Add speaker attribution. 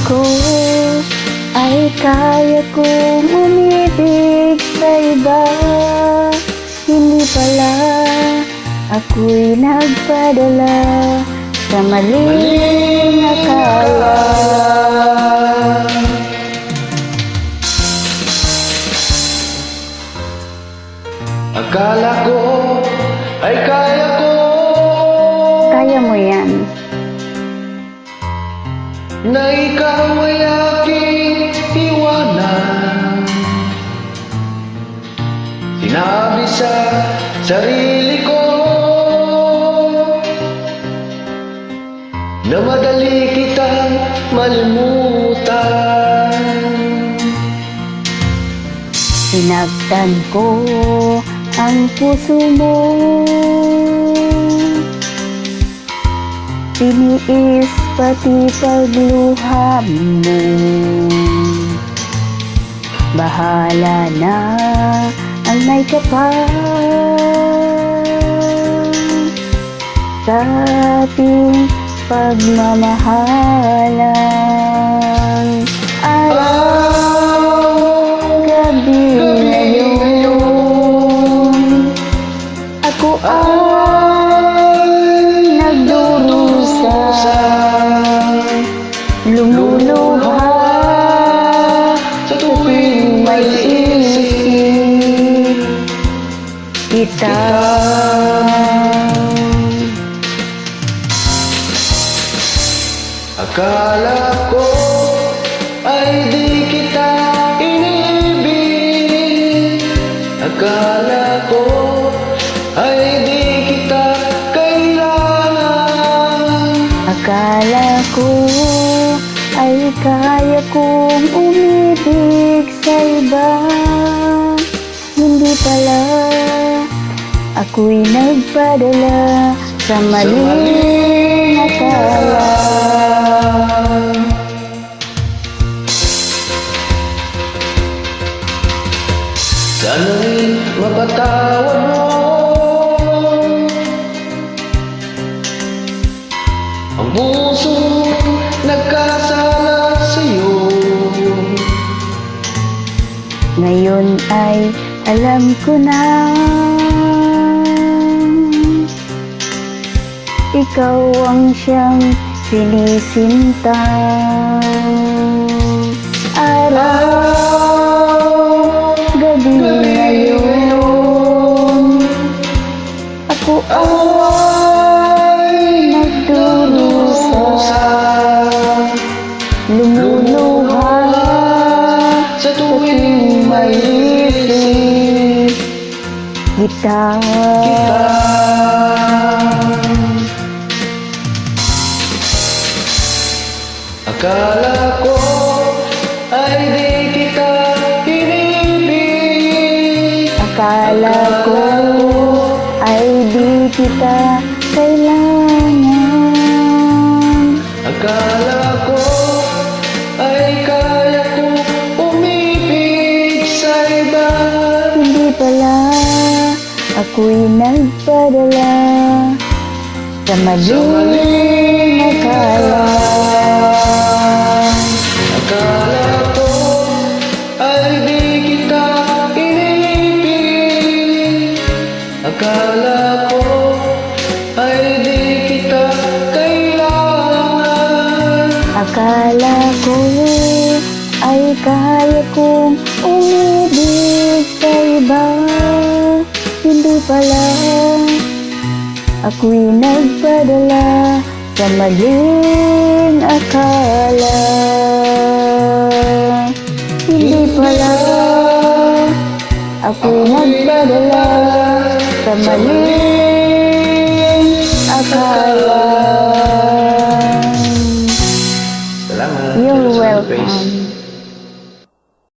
Speaker 1: ko ay kaya kong umibig sa iba. Hindi pala ako'y nagpadala sa maling akala.
Speaker 2: Akala ko ay kaya ko.
Speaker 1: Kaya mo yan.
Speaker 2: Na ikaw ay aking iwanan. Sinabi sa sarili ko na madali kitang malimutan.
Speaker 1: Sinaktan ko ang puso mo, tiniis pati pagluha mo. Bahala na ang may kapal sa ating pagmamahalan. Araw, gabi ngayon, ako ay nagdurusa, lumuluha
Speaker 2: sa tuwing may isip
Speaker 1: kita.
Speaker 2: Akala ko ay di kita inibig. Akala ko ay di kita kailangan.
Speaker 1: Akala ko ay kaya kong umibig sa iba. Hindi pala ako'y nagpadala sa maling akala.
Speaker 2: Sana'y mapatawad mo ang puso nagkasala sa'yo.
Speaker 1: Ngayon ay alam ko na ikaw ang siyang sinisinta. Araw, gabi ngayon, ako ay nagdurusa, lumuluha
Speaker 2: sa tuwing may isip
Speaker 1: kita.
Speaker 2: Akala ko ay di kita inibig.
Speaker 1: Akala ko ay di kita kailangan.
Speaker 2: Akala ko ay kaya ko umibig sa iba.
Speaker 1: Hindi pala ako'y nagpadala sa maling akala.
Speaker 2: Akala ko ay di kita inibig. Akala ko ay di kita kailangan.
Speaker 1: Akala ko ay kaya kong umibig sa iba. Hindi pala ako'y nagpadala sa maling akala. Hindi pala ako'y nagpadala sa maling akala.
Speaker 2: Salamat.
Speaker 1: You're welcome.